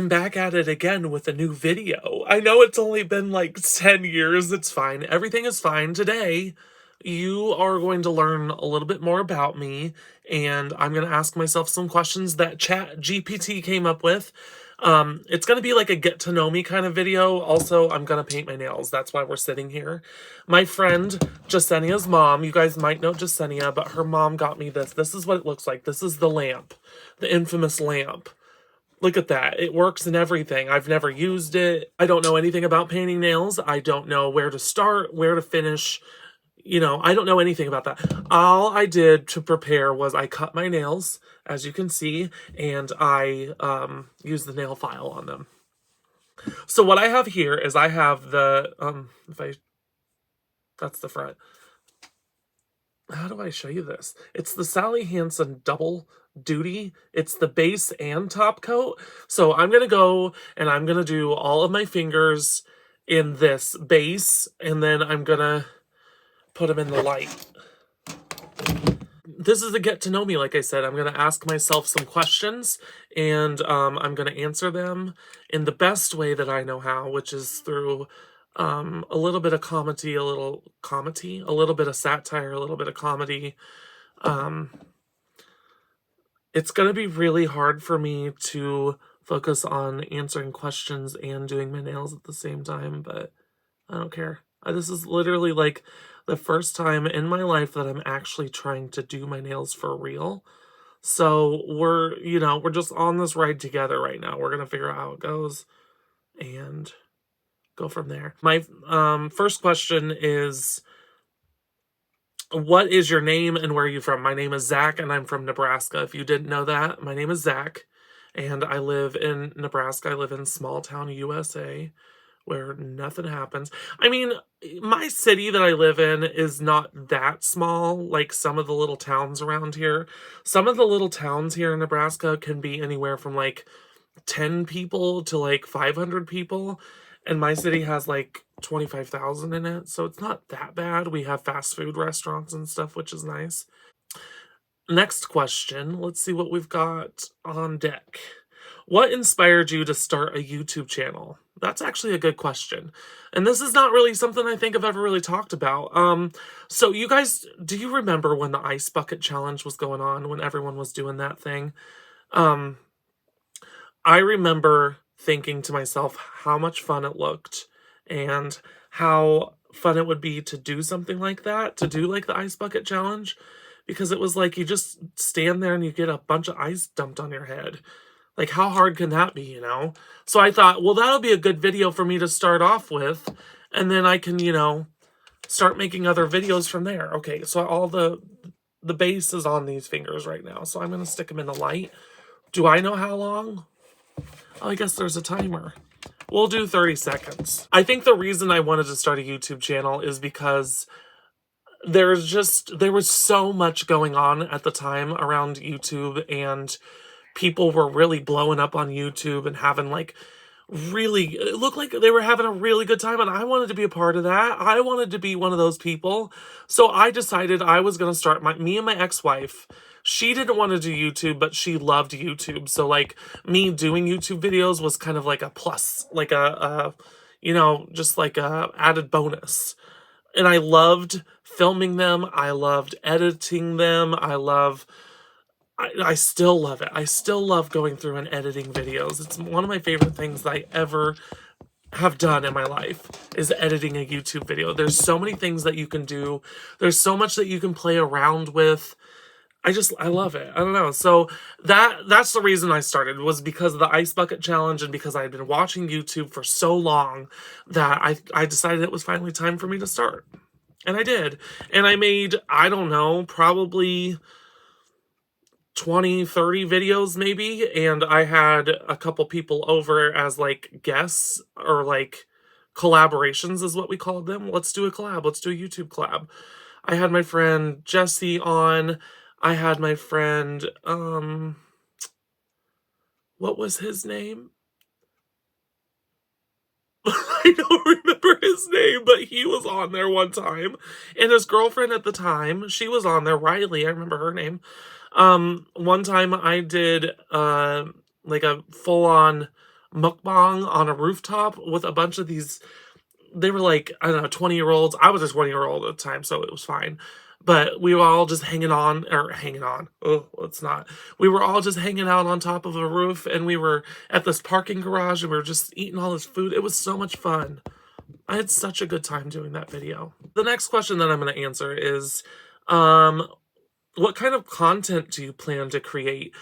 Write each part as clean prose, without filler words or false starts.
I'm back at it again with a new video. I know it's only been like 10 years, it's fine. Everything is fine. Today, you are going to learn a little bit more about me, and I'm going to ask myself some questions that Chat GPT came up with. It's going to be like a get to know me kind of video. Also, I'm going to paint my nails. That's why we're sitting here. My friend, Jasenia's mom, you guys might know Jasenia, but her mom got me this. This is what it looks like. This is the lamp, the infamous lamp. Look at that. It works in everything. I've never used it. I don't know anything about painting nails. I don't know where to start, where to finish. I don't know anything about that. All I did to prepare was I cut my nails, as you can see, and I used the nail file on them. So what I have here is I have the, that's the front. How do I show you this? It's the Sally Hansen Double Duty. It's the base and top coat. So I'm going to go and I'm going to do all of my fingers in this base, and then I'm going to put them in the light. This is a get to know me, like I said. I'm going to ask myself some questions, and I'm going to answer them in the best way that I know how, which is through a little bit of comedy, a little bit of satire, a little bit of comedy. It's going to be really hard for me to focus on answering questions and doing my nails at the same time, but I don't care. This is literally like the first time in my life that I'm actually trying to do my nails for real. So we're just on this ride together right now. We're going to figure out how it goes and go from there. My first question is, what is your name and where are you from? My name is Zach and I'm from Nebraska. If you didn't know that, my name is Zach and I live in Nebraska. I live in small town USA where nothing happens. I mean, my city that I live in is not that small like some of the little towns around here. Some of the little towns here in Nebraska can be anywhere from like 10 people to like 500 people. And my city has like 25,000 in it, so it's not that bad. We have fast food restaurants and stuff, which is nice. Next question. Let's see what we've got on deck. What inspired you to start a YouTube channel? That's actually a good question. And this is not really something I think I've ever really talked about. So you guys, do you remember when the Ice Bucket Challenge was going on, when everyone was doing that thing? I remember thinking to myself how much fun it looked and how fun it would be to do something like that, to do like the Ice Bucket Challenge, because it was like you just stand there and you get a bunch of ice dumped on your head. Like, how hard can that be, So I thought, well, that'll be a good video for me to start off with, and then I can, start making other videos from there. Okay, so all the base is on these fingers right now, so I'm going to stick them in the light. Do I know how long? Oh, I guess there's a timer. We'll do 30 seconds. I think the reason I wanted to start a YouTube channel is because there was so much going on at the time around YouTube, and people were really blowing up on YouTube and having like it looked like they were having a really good time, and I wanted to be a part of that. I wanted to be one of those people. So I decided I was going to start me and my ex-wife. She didn't want to do YouTube, but she loved YouTube. So like me doing YouTube videos was kind of like a plus, like just like a added bonus. And I loved filming them. I loved editing them. I still love it. I still love going through and editing videos. It's one of my favorite things that I ever have done in my life, is editing a YouTube video. There's so many things that you can do. There's so much that you can play around with. I love it. I don't know. So that's the reason I started, was because of the Ice Bucket Challenge, and because I had been watching YouTube for so long that I decided it was finally time for me to start. And I did. And I made, I don't know, probably 20, 30 videos maybe, and I had a couple people over as like guests, or like collaborations is what we called them. Let's do a collab. Let's do a YouTube collab. I had my friend Jesse on. I had my friend, what was his name? I don't remember his name, but he was on there one time. And his girlfriend at the time, she was on there, Riley, I remember her name. One time I did, like a full-on mukbang on a rooftop with a bunch of these, they were like, I don't know, 20-year-olds. I was a 20-year-old at the time, so it was fine. But we were all just hanging on. Oh, it's not. We were all just hanging out on top of a roof, and we were at this parking garage, and we were just eating all this food. It was so much fun. I had such a good time doing that video. The next question that I'm going to answer is, what kind of content do you plan to create?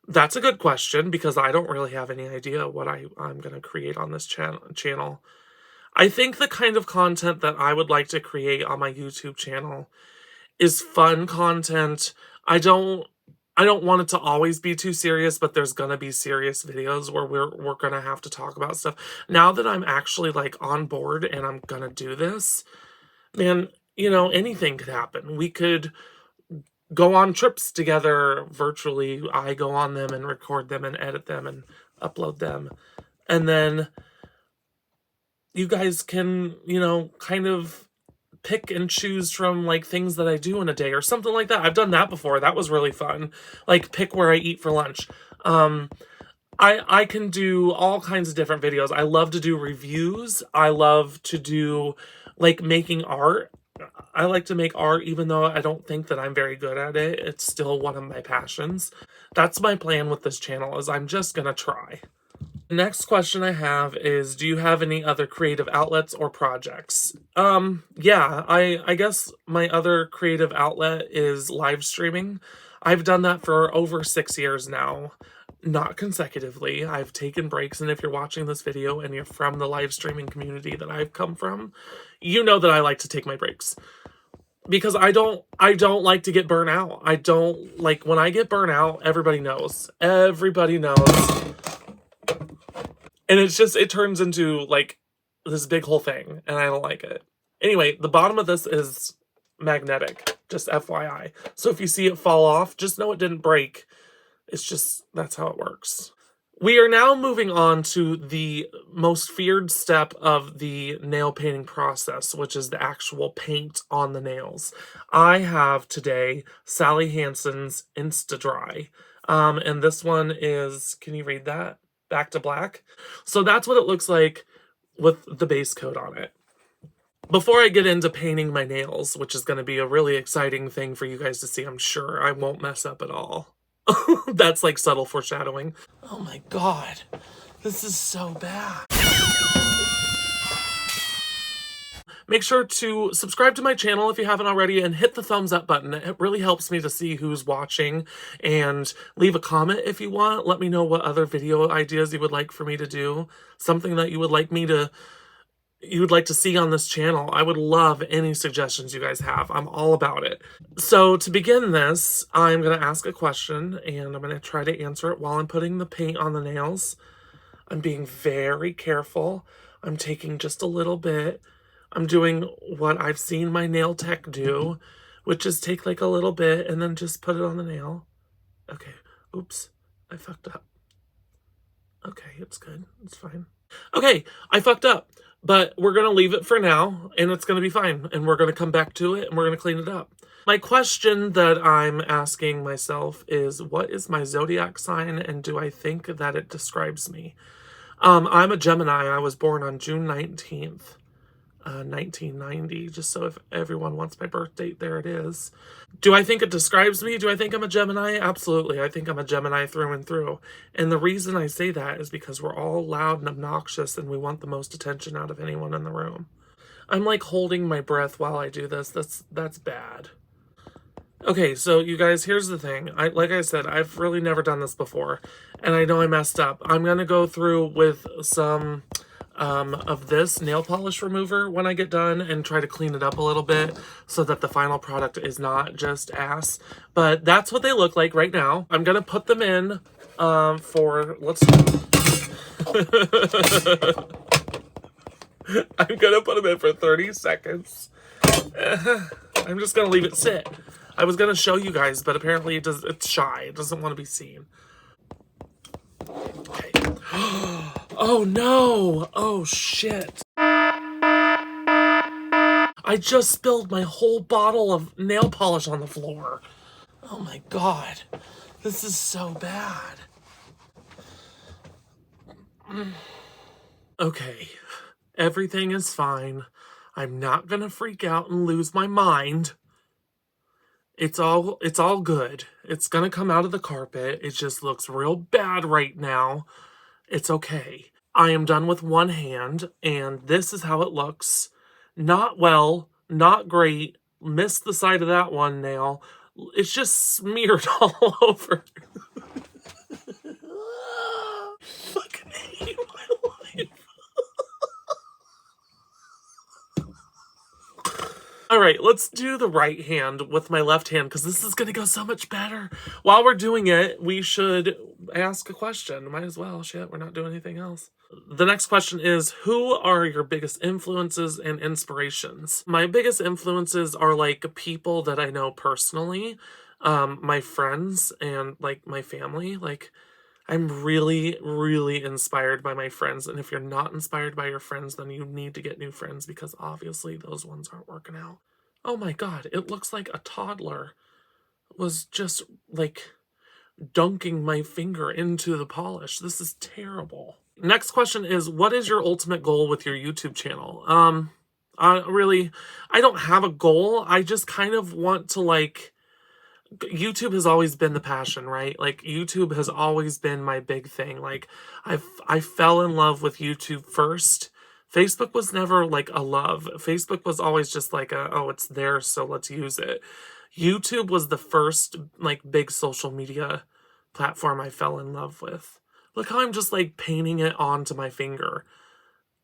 That's a good question, because I don't really have any idea what I'm going to create on this channel. I think the kind of content that I would like to create on my YouTube channel is fun content. I don't want it to always be too serious, but there's gonna be serious videos where we're gonna have to talk about stuff. Now that I'm actually like on board and I'm gonna do this, man, you know, anything could happen. We could go on trips together virtually. I go on them and record them and edit them and upload them. And then you guys can, you know, kind of pick and choose from like things that I do in a day or something like that. I've done that before. That was really fun. Like pick where I eat for lunch. I can do all kinds of different videos. I love to do reviews. I love to do like making art. I like to make art even though I don't think that I'm very good at it. It's still one of my passions. That's my plan with this channel, is I'm just gonna try. The next question I have is, do you have any other creative outlets or projects? Yeah, I guess my other creative outlet is live streaming. I've done that for over 6 years now, not consecutively. I've taken breaks, and if you're watching this video and you're from the live streaming community that I've come from, you know that I like to take my breaks. Because I don't like to get burnt out. I don't like, when I get burnt out, everybody knows. Everybody knows. And it's just, it turns into like this big whole thing, and I don't like it. Anyway, the bottom of this is magnetic, just FYI. So if you see it fall off, just know it didn't break. It's just, that's how it works. We are now moving on to the most feared step of the nail painting process, which is the actual paint on the nails. I have today Sally Hansen's Insta-Dry. And this one is, can you read that? Back to Black. So that's what it looks like with the base coat on it. Before I get into painting my nails, which is going to be a really exciting thing for you guys to see, I'm sure I won't mess up at all. That's like subtle foreshadowing. Oh my god, this is so bad. Make sure to subscribe to my channel if you haven't already, and hit the thumbs up button. It really helps me to see who's watching, and leave a comment if you want. Let me know what other video ideas you would like for me to do. Something that you would like to see on this channel. I would love any suggestions you guys have. I'm all about it. So to begin this, I'm going to ask a question, and I'm going to try to answer it while I'm putting the paint on the nails. I'm being very careful. I'm taking just a little bit. I'm doing what I've seen my nail tech do, which is take like a little bit and then just put it on the nail. Okay, oops, I fucked up. Okay, it's good, it's fine. Okay, I fucked up, but we're gonna leave it for now, and it's gonna be fine, and we're gonna come back to it, and we're gonna clean it up. My question that I'm asking myself is, what is my zodiac sign, and do I think that it describes me? I'm a Gemini. I was born on June 19th. 1990, just so if everyone wants my birth date, there it is. Do I think it describes me? Do I think I'm a Gemini? Absolutely. I think I'm a Gemini through and through. And the reason I say that is because we're all loud and obnoxious, and we want the most attention out of anyone in the room. I'm like holding my breath while I do this. That's bad. Okay, so you guys, here's the thing. Like I said, I've really never done this before, and I know I messed up. I'm gonna go through with some of this nail polish remover when I get done, and try to clean it up a little bit so that the final product is not just ass. But that's what they look like right now. I'm gonna put them in for, I'm gonna put them in for 30 seconds. I'm just gonna leave it sit. I was gonna show you guys, but apparently it's shy. It doesn't want to be seen. Okay. Oh no! Oh shit. I just spilled my whole bottle of nail polish on the floor. Oh my god. This is so bad. Okay, everything is fine. I'm not gonna freak out and lose my mind. It's all good. It's gonna come out of the carpet. It just looks real bad right now. It's okay. I am done with one hand, and this is how it looks. Not well, not great. Missed the side of that one nail. It's just smeared all over. Fucking hate my life. All right, let's do the right hand with my left hand because this is going to go so much better. While we're doing it, we should ask a question. Might as well. Shit, we're not doing anything else. The next question is, who are your biggest influences and inspirations? My biggest influences are like people that I know personally, my friends and like my family. Like, I'm really, really inspired by my friends. And if you're not inspired by your friends, then you need to get new friends because obviously those ones aren't working out. Oh my God, it looks like a toddler was just like dunking my finger into the polish. This is terrible. Next question is, what is your ultimate goal with your YouTube channel? I don't have a goal. I just kind of want to like, YouTube has always been the passion, right? Like YouTube has always been my big thing. Like I fell in love with YouTube first. Facebook was never like a love. Facebook was always just like oh, it's there, so let's use it. YouTube was the first like big social media platform I fell in love with. Look how I'm just like painting it onto my finger.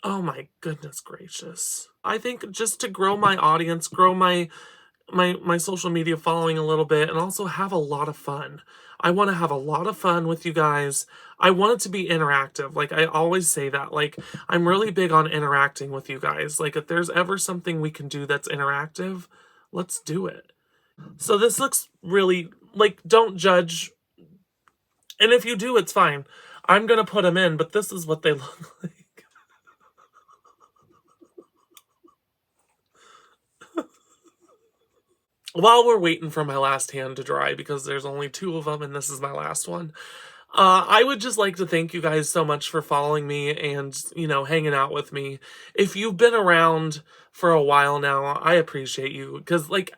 Oh my goodness gracious. I think just to grow my audience, grow my social media following a little bit, and also have a lot of fun. I want to have a lot of fun with you guys. I want it to be interactive. Like I always say that. Like I'm really big on interacting with you guys. Like if there's ever something we can do that's interactive, let's do it. So this looks really, like, don't judge. And if you do, it's fine. I'm going to put them in, but this is what they look like. While we're waiting for my last hand to dry, because there's only 2 of them and this is my last one, I would just like to thank you guys so much for following me and, you know, hanging out with me. If you've been around for a while now, I appreciate you because, like,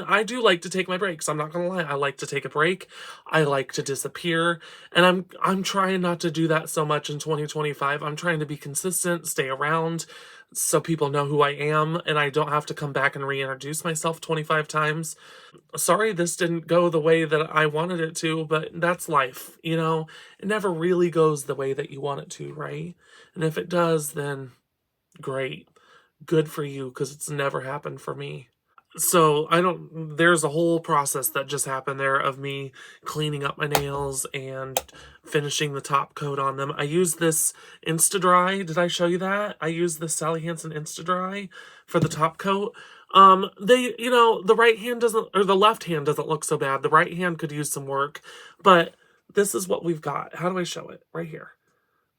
I do like to take my breaks. I'm not gonna lie. I like to take a break. I like to disappear, and I'm trying not to do that so much in 2025. I'm trying to be consistent, stay around, so people know who I am, and I don't have to come back and reintroduce myself 25 times. Sorry this didn't go the way that I wanted it to, but that's life, you know? It never really goes the way that you want it to, right? And if it does, then great. Good for you, because it's never happened for me. So there's a whole process that just happened there of me cleaning up my nails and finishing the top coat on them. I use this Insta-Dry. Did I show you that? I use the Sally Hansen Insta-Dry for the top coat. You know, the right hand doesn't, or the left hand doesn't look so bad. The right hand could use some work, but this is what we've got. How do I show it? Right here.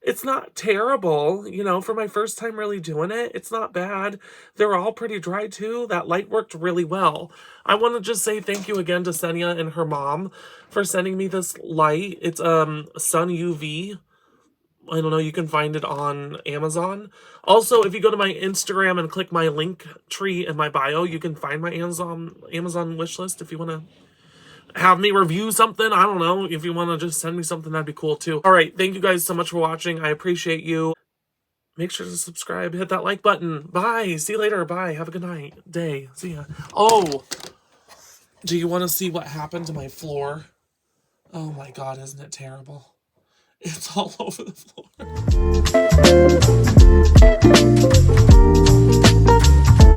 It's not terrible, you know, for my first time really doing it. It's not bad. They're all pretty dry too. That light worked really well. I want to just say thank you again to Senya and her mom for sending me this light. It's Sun UV. I don't know, you can find it on Amazon. Also, if you go to my Instagram and click my link tree in my bio, you can find my Amazon wish list if you want to have me review something. I don't know. If you want to just send me something, that'd be cool too. All right. Thank you guys so much for watching. I appreciate you. Make sure to subscribe. Hit that like button. Bye. See you later. Bye. Have a good night. Day. See ya. Oh, do you want to see what happened to my floor? Oh my God. Isn't it terrible? It's all over the floor.